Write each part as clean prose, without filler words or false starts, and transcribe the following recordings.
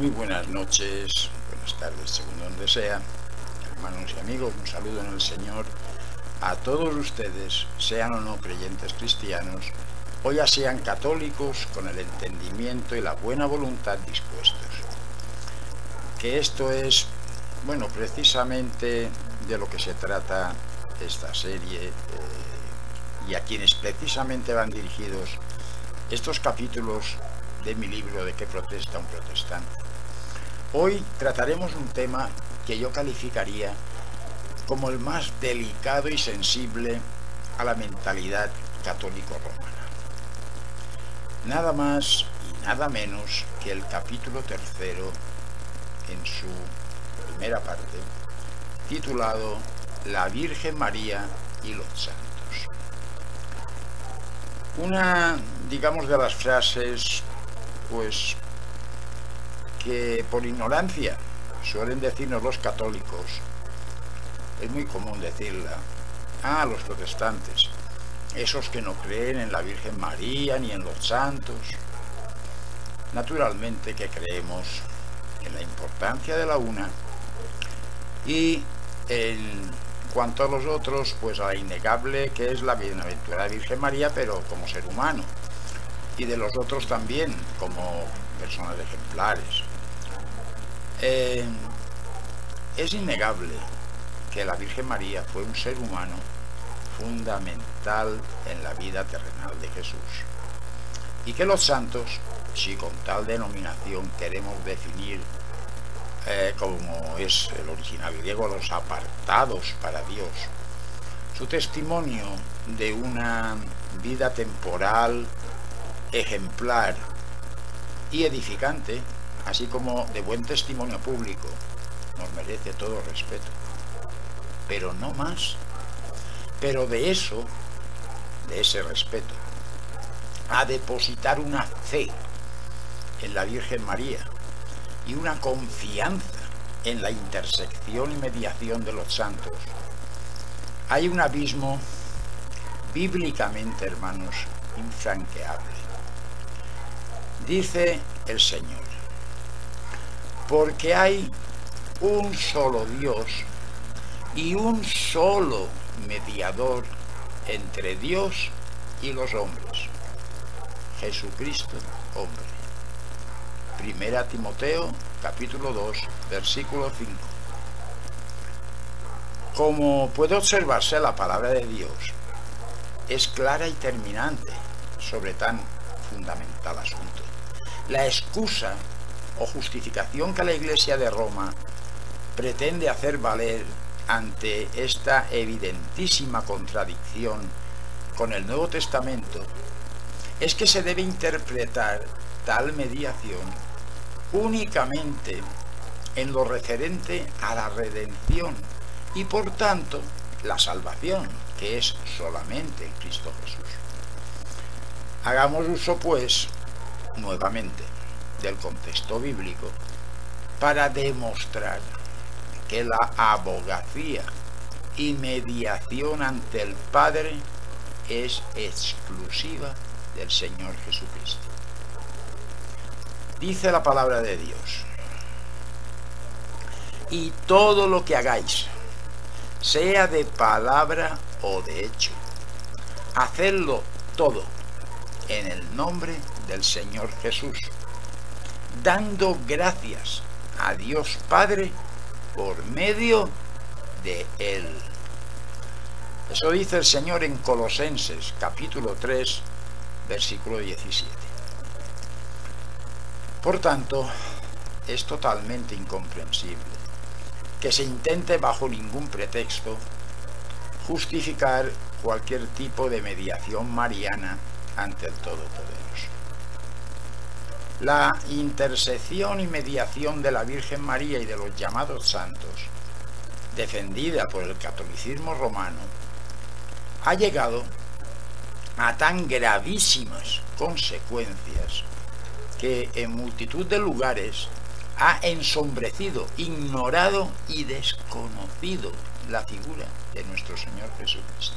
Muy buenas noches, buenas tardes, según donde sea, hermanos y amigos, un saludo en el Señor a todos ustedes, sean o no creyentes cristianos, o ya sean católicos con el entendimiento y la buena voluntad dispuestos. Que esto es, bueno, precisamente de lo que se trata esta serie y a quienes precisamente van dirigidos estos capítulos de mi libro ¿De qué protesta un protestante? Hoy trataremos un tema que yo calificaría como el más delicado y sensible a la mentalidad católico-romana. Nada más y nada menos que el capítulo 3 en su primera parte, titulado La Virgen María y los Santos. Una, digamos, de las frases, pues, que por ignorancia suelen decirnos los católicos, es muy común decirla a los protestantes, esos que no creen en la Virgen María ni en los santos. Naturalmente que creemos en la importancia de la una y en cuanto a los otros, pues a la innegable que es la bienaventurada Virgen María, pero como ser humano, y de los otros también como personas ejemplares. Es innegable que la Virgen María fue un ser humano fundamental en la vida terrenal de Jesús, y que los santos, si con tal denominación queremos definir como es el original griego, los apartados para Dios, su testimonio de una vida temporal ejemplar y edificante, así como de buen testimonio público, nos merece todo respeto, pero no más. Pero de eso, de ese respeto, a depositar una fe en la Virgen María y una confianza en la intersección y mediación de los santos, hay un abismo bíblicamente, hermanos, infranqueable. Dice el Señor: porque hay un solo Dios y un solo mediador entre Dios y los hombres, Jesucristo hombre. Primera Timoteo, capítulo 2, versículo 5. Como puede observarse, la palabra de Dios es clara y terminante sobre tan fundamental asunto. La excusa o justificación que la Iglesia de Roma pretende hacer valer ante esta evidentísima contradicción con el Nuevo Testamento es que se debe interpretar tal mediación únicamente en lo referente a la redención y por tanto la salvación, que es solamente en Cristo Jesús. Hagamos uso, pues, nuevamente del contexto bíblico para demostrar que la abogacía y mediación ante el Padre es exclusiva del Señor Jesucristo. Dice la palabra de Dios: y todo lo que hagáis, sea de palabra o de hecho, hacedlo todo en el nombre del Señor Jesús, dando gracias a Dios Padre por medio de Él. Eso dice el Señor en Colosenses, capítulo 3, versículo 17. Por tanto, es totalmente incomprensible que se intente bajo ningún pretexto justificar cualquier tipo de mediación mariana ante el Todopoderoso. La intersección y mediación de la Virgen María y de los llamados santos, defendida por el catolicismo romano, ha llegado a tan gravísimas consecuencias que en multitud de lugares ha ensombrecido, ignorado y desconocido la figura de nuestro Señor Jesucristo.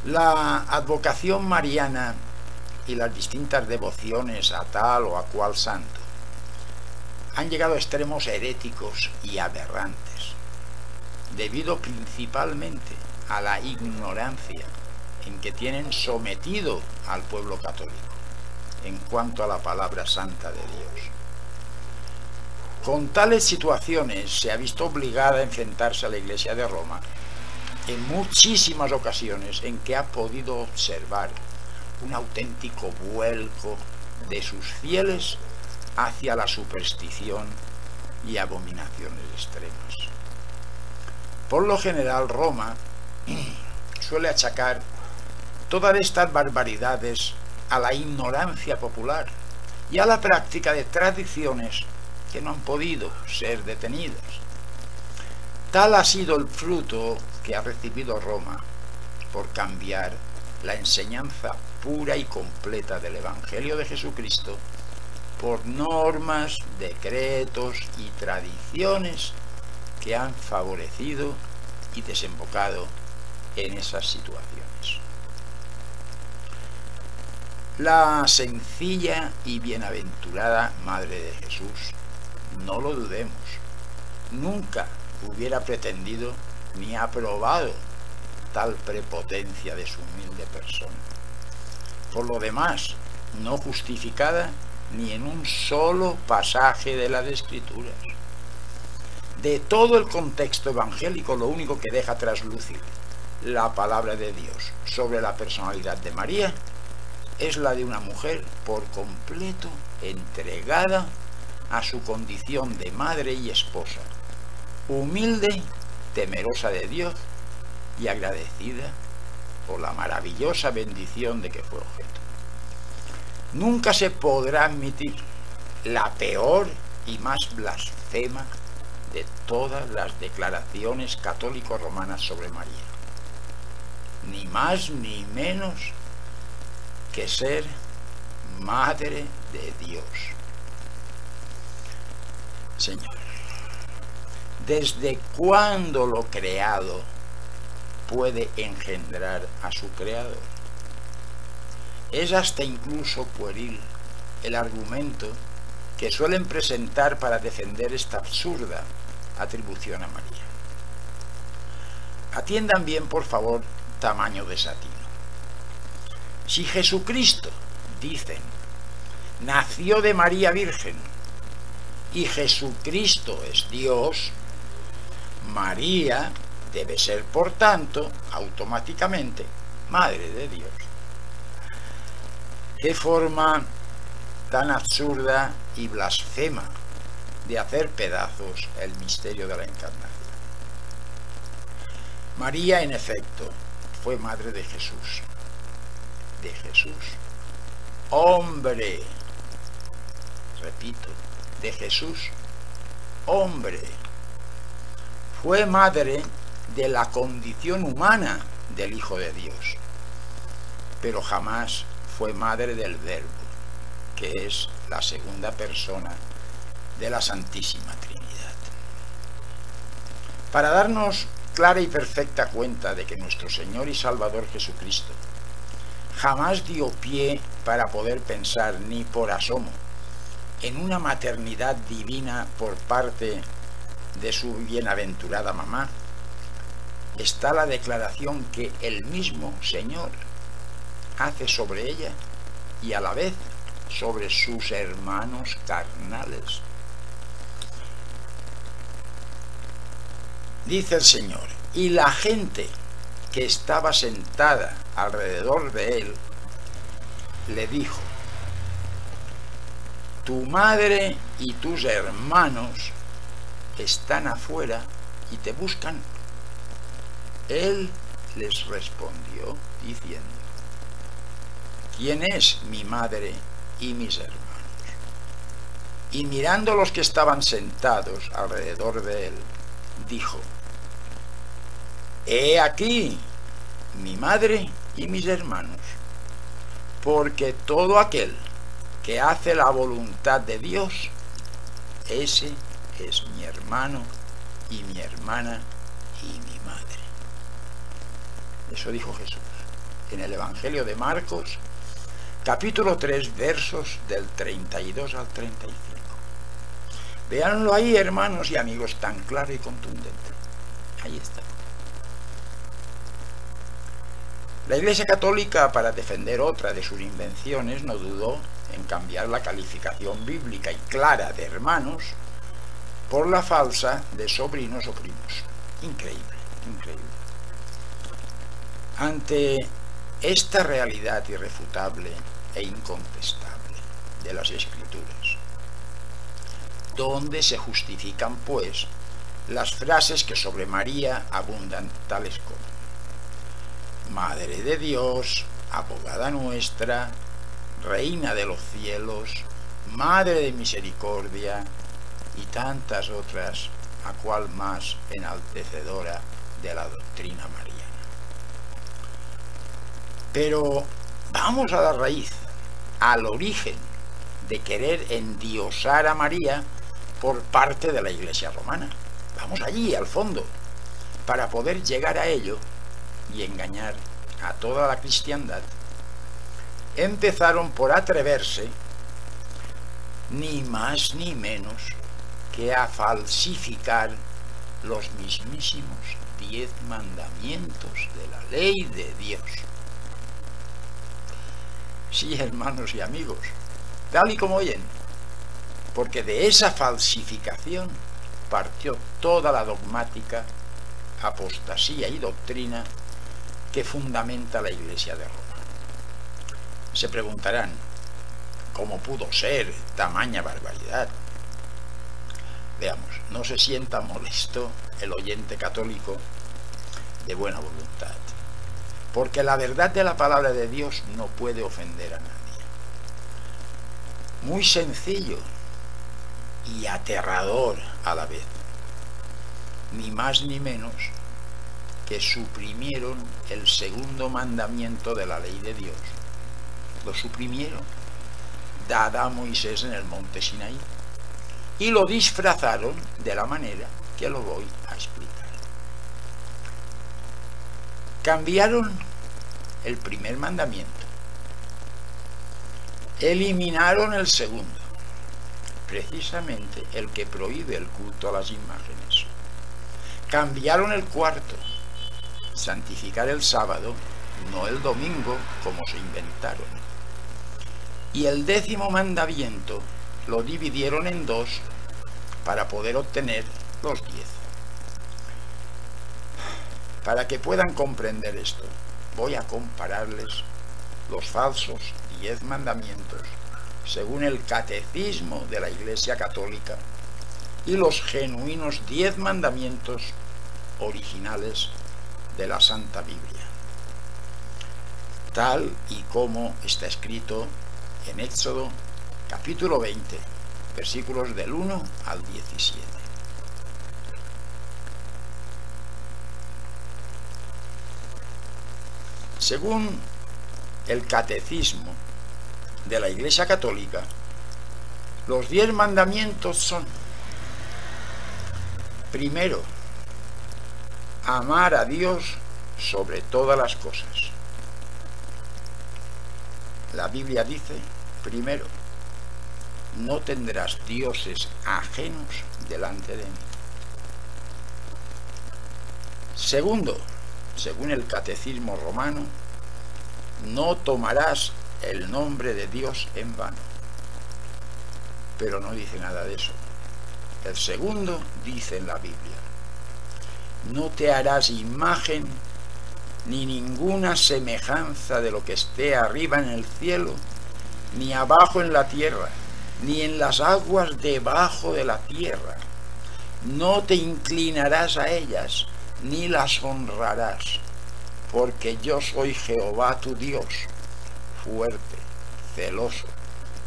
La advocación mariana y las distintas devociones a tal o a cual santo han llegado a extremos heréticos y aberrantes, debido principalmente a la ignorancia en que tienen sometido al pueblo católico en cuanto a la palabra santa de Dios. Con tales situaciones se ha visto obligada a enfrentarse a la Iglesia de Roma en muchísimas ocasiones en que ha podido observar un auténtico vuelco de sus fieles hacia la superstición y abominaciones extremas. Por lo general, Roma suele achacar todas estas barbaridades a la ignorancia popular y a la práctica de tradiciones que no han podido ser detenidas. Tal ha sido el fruto que ha recibido Roma por cambiar la enseñanza pura y completa del Evangelio de Jesucristo por normas, decretos y tradiciones que han favorecido y desembocado en esas situaciones. La sencilla y bienaventurada Madre de Jesús, no lo dudemos, nunca hubiera pretendido ni aprobado tal prepotencia de su humilde persona. Por lo demás, no justificada ni en un solo pasaje de las Escrituras. De todo el contexto evangélico, lo único que deja traslucir la palabra de Dios sobre la personalidad de María es la de una mujer por completo entregada a su condición de madre y esposa, humilde, temerosa de Dios y agradecida por la maravillosa bendición de que fue objeto. Nunca se podrá admitir la peor y más blasfema de todas las declaraciones católico-romanas sobre María, ni más ni menos que ser Madre de Dios. Señor, ¿desde cuándo lo creado puede engendrar a su creador? Es hasta incluso pueril el argumento que suelen presentar para defender esta absurda atribución a María. Atiendan bien, por favor, tamaño desatino. Si Jesucristo, dicen, nació de María Virgen y Jesucristo es Dios, María debe ser, por tanto, automáticamente Madre de Dios. ¿Qué forma tan absurda y blasfema de hacer pedazos el misterio de la encarnación? María, en efecto, fue madre de Jesús. De Jesús, hombre. Repito, de Jesús, hombre. Fue madre de la condición humana del Hijo de Dios, pero jamás fue madre del Verbo, que es la segunda persona de la Santísima Trinidad. Para darnos clara y perfecta cuenta de que nuestro Señor y Salvador Jesucristo jamás dio pie para poder pensar ni por asomo en una maternidad divina por parte de su bienaventurada mamá, está la declaración que el mismo Señor hace sobre ella y a la vez sobre sus hermanos carnales. Dice el Señor: y la gente que estaba sentada alrededor de él le dijo: tu madre y tus hermanos están afuera y te buscan. Él les respondió diciendo: ¿quién es mi madre y mis hermanos? Y mirando los que estaban sentados alrededor de él, dijo: he aquí mi madre y mis hermanos, porque todo aquel que hace la voluntad de Dios, ese es mi hermano y mi hermana y mi madre. Eso dijo Jesús en el Evangelio de Marcos, capítulo 3, versos del 32 al 35. Véanlo ahí, hermanos y amigos, tan claro y contundente. Ahí está. La Iglesia Católica, para defender otra de sus invenciones, no dudó en cambiar la calificación bíblica y clara de hermanos por la falsa de sobrinos o primos. Increíble, increíble. Ante esta realidad irrefutable e incontestable de las Escrituras, ¿dónde se justifican, pues, las frases que sobre María abundan, tales como Madre de Dios, abogada nuestra, Reina de los cielos, Madre de misericordia y tantas otras, a cual más enaltecedora de la doctrina mariana? Pero vamos a la raíz, al origen de querer endiosar a María por parte de la Iglesia romana. Vamos allí, al fondo, para poder llegar a ello y engañar a toda la cristiandad. Empezaron por atreverse, ni más ni menos que a falsificar los mismísimos 10 mandamientos de la ley de Dios. Sí, hermanos y amigos, tal y como oyen, porque de esa falsificación partió toda la dogmática, apostasía y doctrina que fundamenta la Iglesia de Roma. Se preguntarán, ¿cómo pudo ser tamaña barbaridad? Veamos, no se sienta molesto el oyente católico de buena voluntad, porque la verdad de la palabra de Dios no puede ofender a nadie. Muy sencillo y aterrador a la vez, ni más ni menos que suprimieron el segundo mandamiento de la ley de Dios. Lo suprimieron, dada a Moisés en el monte Sinaí, y lo disfrazaron de la manera que lo voy a explicar. Cambiaron el primer mandamiento, eliminaron el segundo, precisamente el que prohíbe el culto a las imágenes. Cambiaron el cuarto, santificar el sábado, no el domingo, como se inventaron. Y el 10º mandamiento lo dividieron en 2 para poder obtener los 10. Para que puedan comprender esto, voy a compararles los falsos 10 mandamientos según el catecismo de la Iglesia Católica y los genuinos 10 mandamientos originales de la Santa Biblia, tal y como está escrito en Éxodo capítulo 20, versículos del 1 al 17. Según el catecismo de la Iglesia Católica, los 10 mandamientos son: primero, amar a Dios sobre todas las cosas. La Biblia dice, primero, no tendrás dioses ajenos delante de mí. Segundo, según el catecismo romano, no tomarás el nombre de Dios en vano. Pero no dice nada de eso. El segundo dice en la Biblia, no te harás imagen ni ninguna semejanza de lo que esté arriba en el cielo, ni abajo en la tierra, ni en las aguas debajo de la tierra. No te inclinarás a ellas, ni las honrarás, porque yo soy Jehová tu Dios, fuerte, celoso,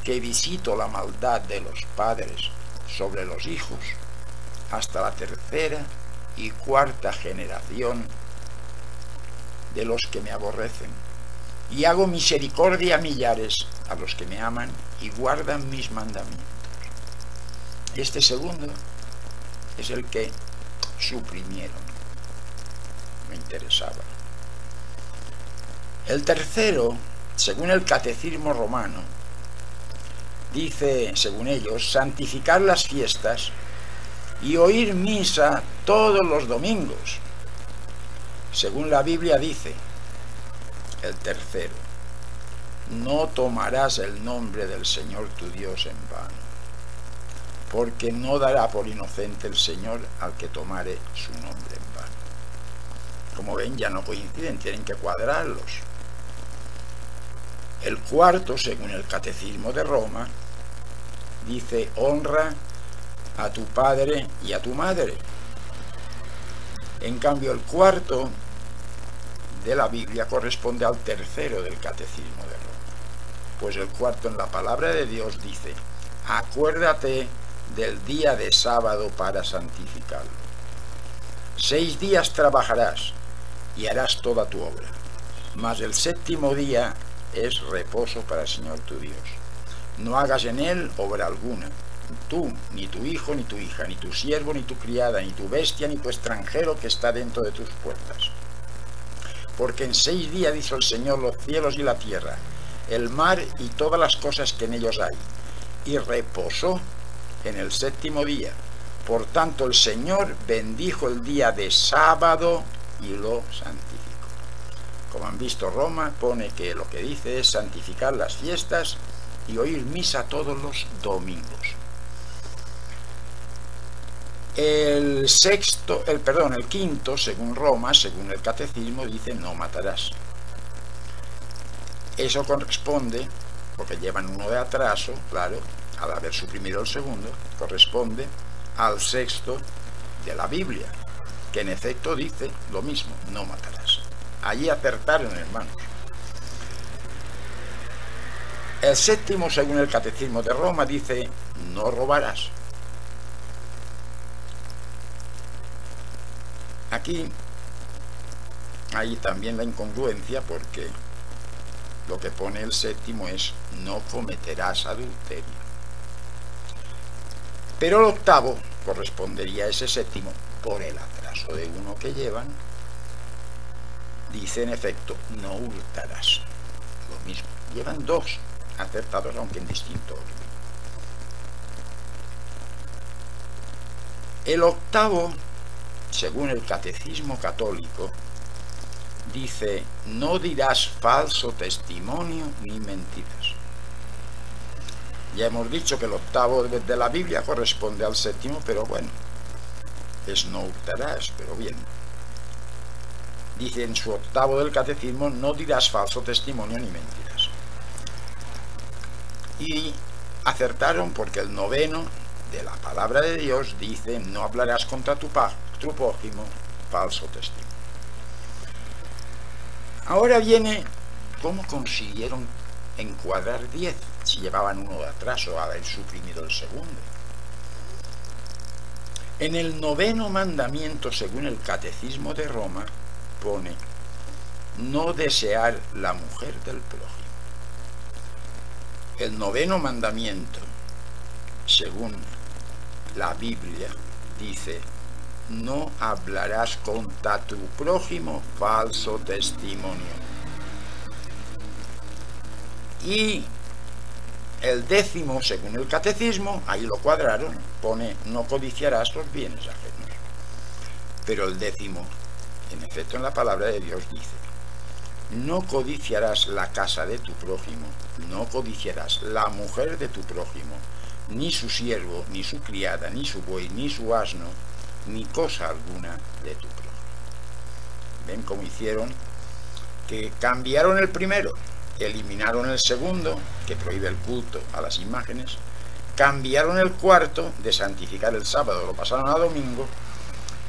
que visito la maldad de los padres sobre los hijos, hasta la 3ª y 4ª generación de los que me aborrecen, y hago misericordia a millares a los que me aman y guardan mis mandamientos. Este segundo es el que suprimieron. Me interesaba. El tercero, según el catecismo romano, dice, según ellos, santificar las fiestas y oír misa todos los domingos. Según la Biblia dice, el tercero, no tomarás el nombre del Señor tu Dios en vano, porque no dará por inocente el Señor al que tomare su nombre en vano. Como ven, ya no coinciden, tienen que cuadrarlos. El cuarto, según el Catecismo de Roma, dice, honra a tu padre y a tu madre. En cambio, el cuarto de la Biblia corresponde al tercero del Catecismo de Roma. Pues el cuarto en la palabra de Dios dice, acuérdate del día de sábado para santificarlo. 6 días trabajarás y harás toda tu obra, mas el séptimo día es reposo para el Señor tu Dios. No hagas en él obra alguna, tú, ni tu hijo, ni tu hija, ni tu siervo, ni tu criada, ni tu bestia, ni tu extranjero que está dentro de tus puertas. Porque en 6 días hizo el Señor los cielos y la tierra, el mar y todas las cosas que en ellos hay, y reposó en el séptimo día. Por tanto, el Señor bendijo el día de sábado y lo santificó. Como han visto, Roma pone que lo que dice es santificar las fiestas y oír misa todos los domingos. El quinto, según Roma, según el Catecismo, dice no matarás. Eso corresponde, porque llevan uno de atraso, claro, al haber suprimido el segundo, corresponde al sexto de la Biblia, que en efecto dice lo mismo, no matarás. Allí acertaron, hermanos. El séptimo, según el Catecismo de Roma, dice no robarás. Aquí hay también la incongruencia, porque lo que pone el séptimo es no cometerás adulterio. Pero el octavo correspondería a ese séptimo por el atraso de uno que llevan. Dice en efecto no hurtarás. Lo mismo, llevan 2 acertados, aunque en distinto orden. El octavo, según el Catecismo católico, dice no dirás falso testimonio ni mentiras. Ya hemos dicho que el octavo de la Biblia corresponde al séptimo, pero bueno, es no hurtarás, pero bien. Dice en su octavo del Catecismo no dirás falso testimonio ni mentiras. Y acertaron, porque el noveno de la palabra de Dios dice no hablarás contra tu prójimo falso testimonio. Ahora viene cómo consiguieron encuadrar 10 si llevaban uno de atraso a haber suprimido el segundo. En el noveno mandamiento, según el Catecismo de Roma, pone no desear la mujer del prójimo. El noveno mandamiento, según la Biblia, dice no hablarás contra tu prójimo falso testimonio. Y el décimo, según el Catecismo, ahí lo cuadraron, pone no codiciarás los bienes ajenos. Pero el décimo, en efecto, en la palabra de Dios dice no codiciarás la casa de tu prójimo, no codiciarás la mujer de tu prójimo, ni su siervo, ni su criada, ni su buey, ni su asno, ni cosa alguna de tu prójimo. ¿Ven cómo hicieron? Que cambiaron el primero, eliminaron el segundo, que prohíbe el culto a las imágenes, cambiaron el cuarto, de santificar el sábado, lo pasaron a domingo,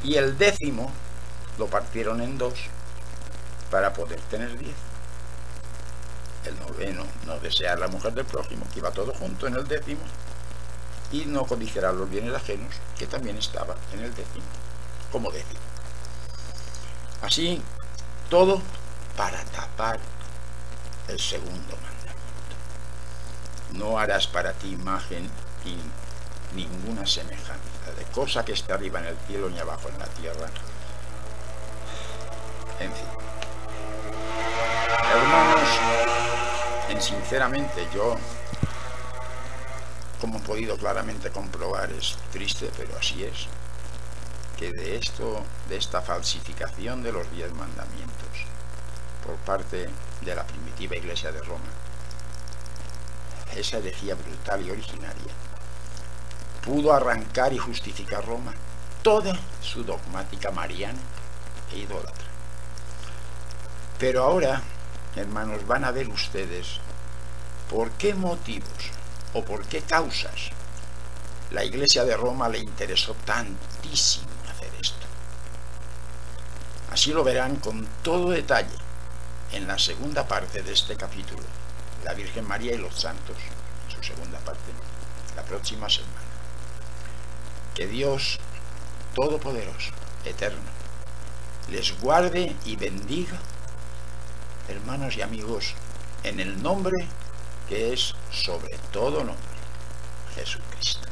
y el décimo lo partieron en 2 para poder tener 10. El noveno, no desear la mujer del prójimo, que iba todo junto en el décimo, y no codiciarás los bienes ajenos, que también estaba en el décimo, como décimo. Así, todo para tapar el segundo mandamiento. No harás para ti imagen y ninguna semejanza de cosa que esté arriba en el cielo ni abajo en la tierra. En fin, hermanos, sinceramente yo como he podido claramente comprobar, es triste, pero así es, que de esta falsificación de los 10 mandamientos por parte de la primitiva Iglesia de Roma, esa herejía brutal y originaria, pudo arrancar y justificar Roma toda su dogmática mariana e idólatra. Pero ahora, hermanos, van a ver ustedes por qué motivos o por qué causas la Iglesia de Roma le interesó tantísimo hacer esto. Así lo verán con todo detalle en la segunda parte de este capítulo, la Virgen María y los santos, en su segunda parte, la próxima semana. Que Dios Todopoderoso, Eterno, les guarde y bendiga, hermanos y amigos, en el nombre que es sobre todo nombre, Jesucristo.